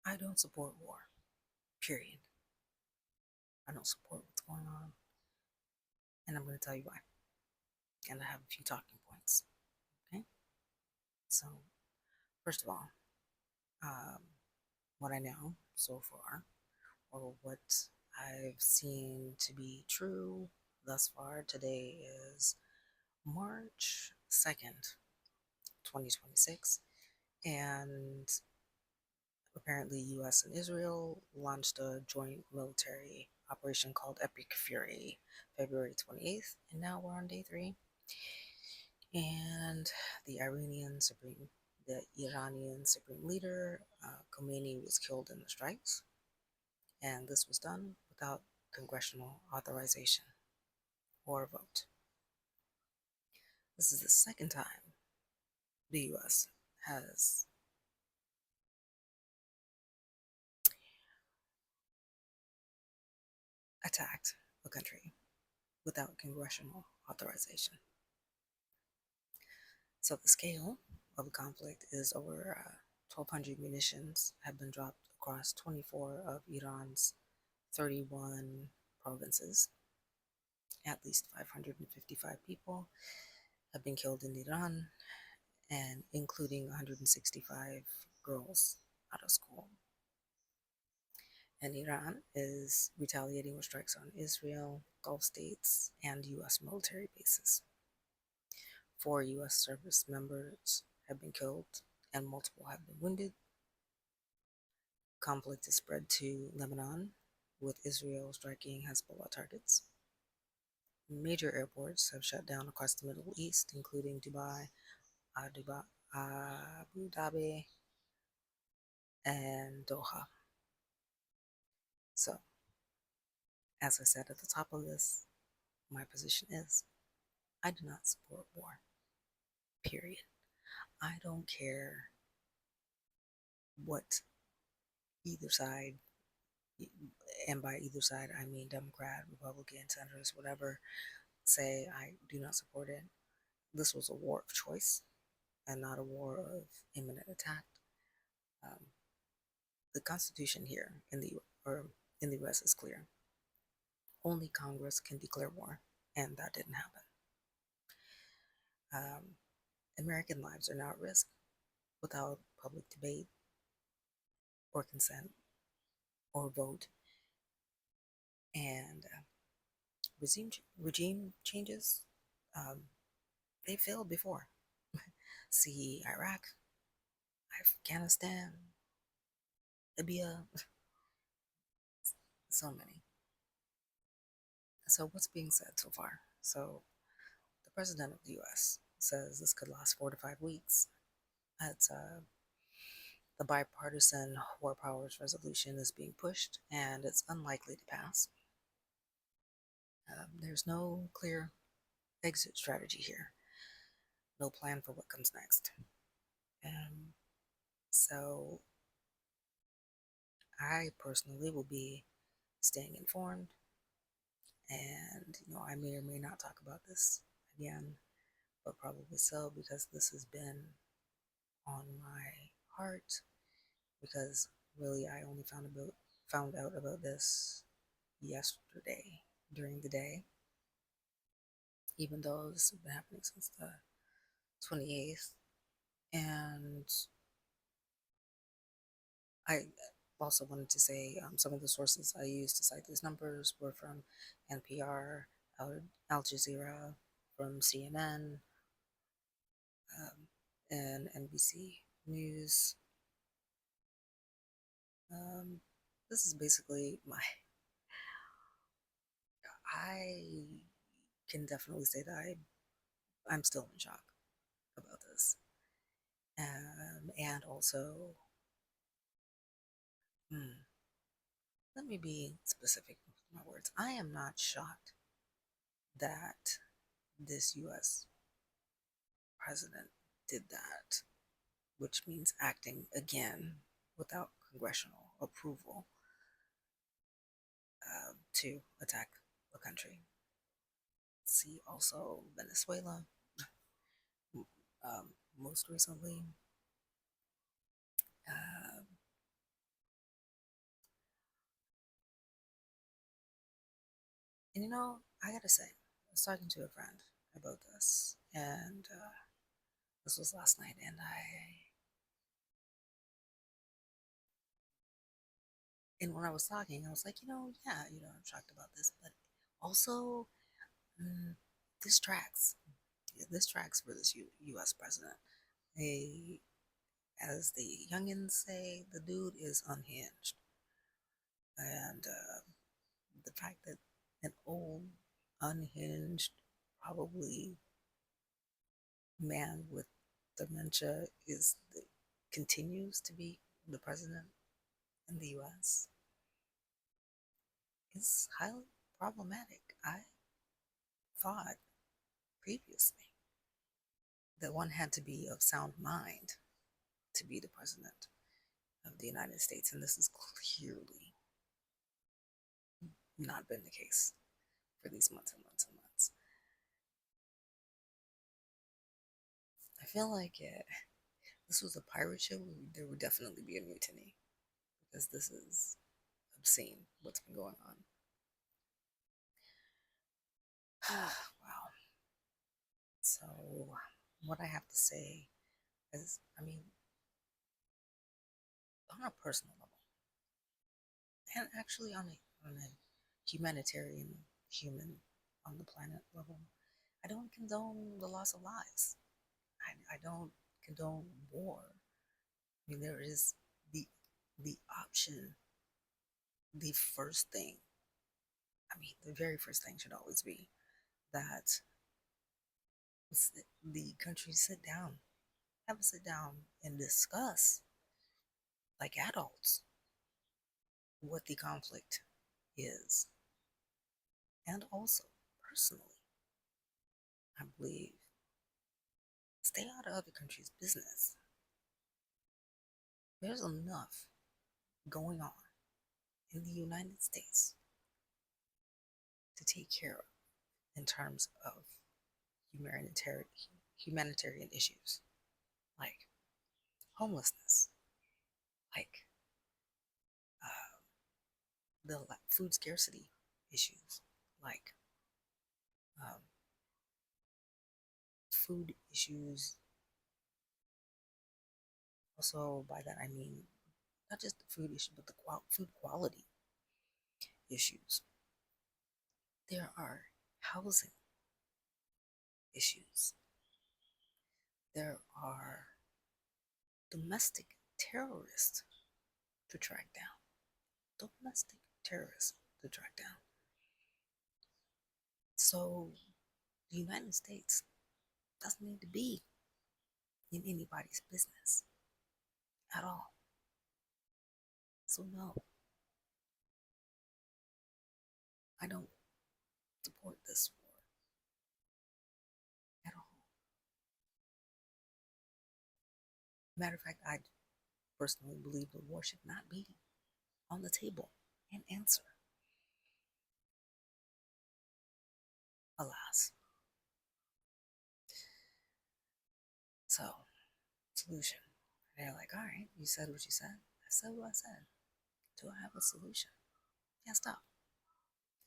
I don't support war, period. I don't support what's going on, and I'm going to tell you why. And I have a few talking points. Okay. So, first of all, um, what I know so far, or what I've seen to be true thus far, today is March 2nd, 2026, and apparently US and Israel launched a joint military operation called Epic Fury February 28th, and now we're on day 3. And the Iranian Supreme Leader, Khomeini, was killed in the strikes, and this was done without congressional authorization or vote. This is the second time the US has attacked a country without congressional authorization. So the scale of the conflict is over 1,200 munitions have been dropped across 24 of Iran's 31 provinces. At least 555 people have been killed in Iran, and including 165 girls out of school. And Iran is retaliating with strikes on Israel, Gulf states, and U.S. military bases. 4 U.S. service members have been killed, and multiple have been wounded. Conflict is spread to Lebanon, with Israel striking Hezbollah targets. Major airports have shut down across the Middle East, including Dubai, Abu Dhabi, and Doha. So, as I said at the top of this, my position is I do not support war, period. I don't care what either side, and by either side, I mean Democrat, Republican, senators, whatever, say I do not support it. This was a war of choice and not a war of imminent attack. Um, the Constitution here in the U.S. is clear. Only Congress can declare war, and that didn't happen. Um, American lives are now at risk without public debate or consent or vote, and regime changes. Um, they failed before. See Iraq, Afghanistan, Libya, so many. So what's being said so far? So the president of the U.S. says this could last 4 to 5 weeks. It's the bipartisan war powers resolution is being pushed, and it's unlikely to pass. There's no clear exit strategy here, no plan for what comes next. Um, so I personally will be staying informed, and I may or may not talk about this again, but probably so because this has been on my heart. Because really, I only found out about this yesterday during the day, even though this has been happening since the 28th. And I also wanted to say some of the sources I used to cite these numbers were from NPR, Al Jazeera, from CNN, and NBC News. Um, this is basically I can definitely say that I'm still in shock about this. And also, hmm, let me be specific with my words. I am not shocked that this US president did that, which means acting again without congressional approval to attack a country. See also Venezuela, most recently. And I gotta say, I was talking to a friend about this, and this was last night, and when I was talking, I was like, yeah, I'm shocked about this, but also, mm, this tracks. This tracks for this U.S. president. A, as the youngins say, the dude is unhinged, and the fact that an old, unhinged, probably man with dementia continues to be the president in the U.S. is highly problematic. I thought previously that one had to be of sound mind to be the president of the United States, and this has clearly not been the case for these months and months and months. I feel like this was a pirate ship, there would definitely be a mutiny because this is obscene what's been going on. Wow. So, what I have to say is, I mean, on a personal level, and actually on a humanitarian, human on the planet level, I don't condone the loss of lives. I don't condone war. I mean, there is the option, the first thing. I mean, the very first thing should always be that the countries sit down, have a sit down and discuss, like adults, what the conflict is. And also, personally, I believe stay out of other countries' business. There's enough going on in the United States to take care of in terms of humanitarian issues like homelessness, like uh, the food scarcity issues, like um, food issues. Also, by that I mean not just the food issue, but the food quality issues. There are housing issues. There are domestic terrorists to track down. Domestic terrorists to track down. So the United States doesn't need to be in anybody's business at all. So no, I don't support this war at all. Matter of fact, I personally believe the war should not be on the table and answer. Alas. So, solution. And they're like, all right, you said what you said. I said what I said. Do I have a solution? Yeah, stop.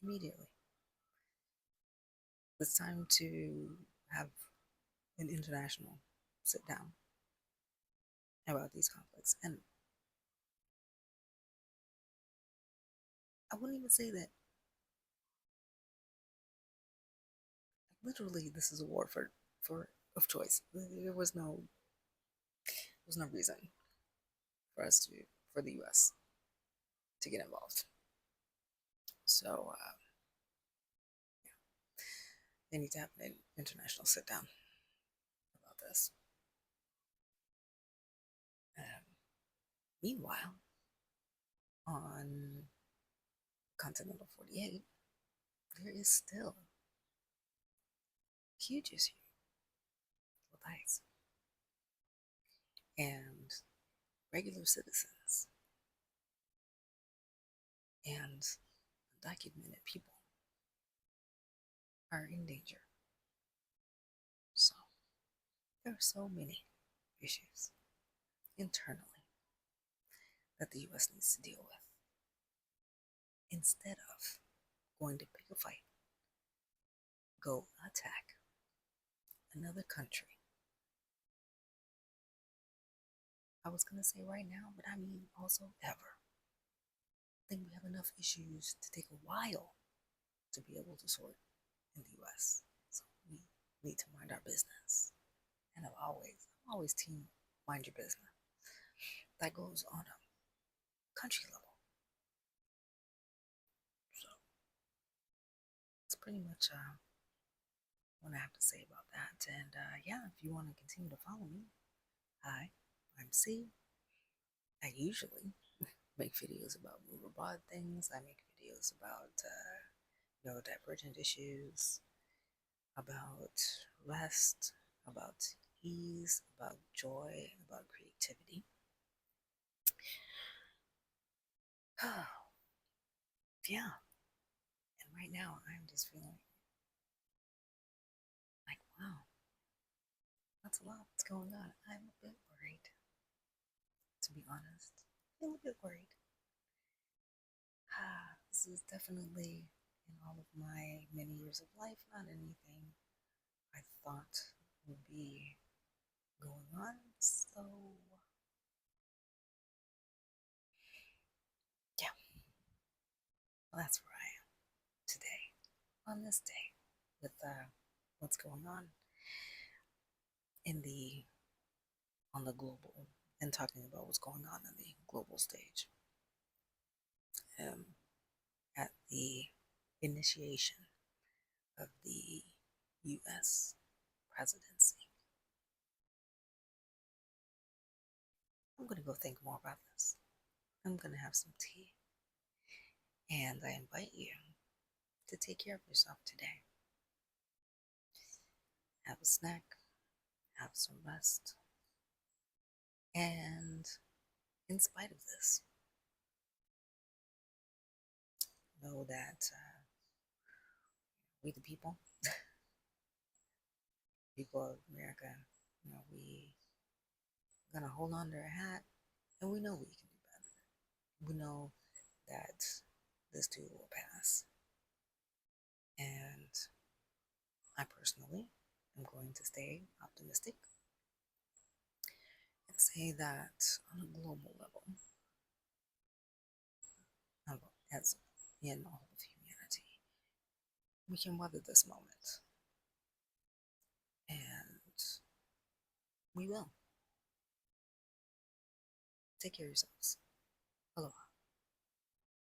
Immediately. It's time to have an international sit down about these conflicts. And I wouldn't even say that literally this is a war for of choice. There was no reason for us to for the US to get involved. So they need to have an international sit down about this. Meanwhile, on continental 48, there is still a huge issue with ICE and regular citizens and undocumented people are in danger. So there are so many issues internally that the US needs to deal with instead of going to pick a fight go attack another country. I was going to say right now, but I mean also ever. I think we have enough issues to take a while to be able to sort in the US. So we need to mind our business. And I'm always team mind your business. That goes on a country level. So it's pretty much what I have to say about that. And yeah, if you want to continue to follow me, hi, I'm C. I usually make videos about move abroad things. I make videos about divergent issues, about rest, about ease, about joy, about creativity. Yeah. And right now I'm just feeling like, wow, that's a lot that's going on. I'm a bit worried, to be honest. I feel a bit worried. This is definitely, in all of my many years of life, not anything I thought would be going on. So, yeah, well, that's where I am today, on this day, with what's going on in the on the global, and talking about what's going on in the global stage. Um, at the initiation of the U.S. presidency. I'm going to go think more about this. I'm going to have some tea. And I invite you to take care of yourself today. Have a snack, have some rest. And in spite of this, know that we the people of America, we gonna hold on to our hat, and we know we can do better. We know that this too will pass. And I personally am going to stay optimistic and say that on a global level, as in all of humanity, we can weather this moment. And we will. Take care of yourselves.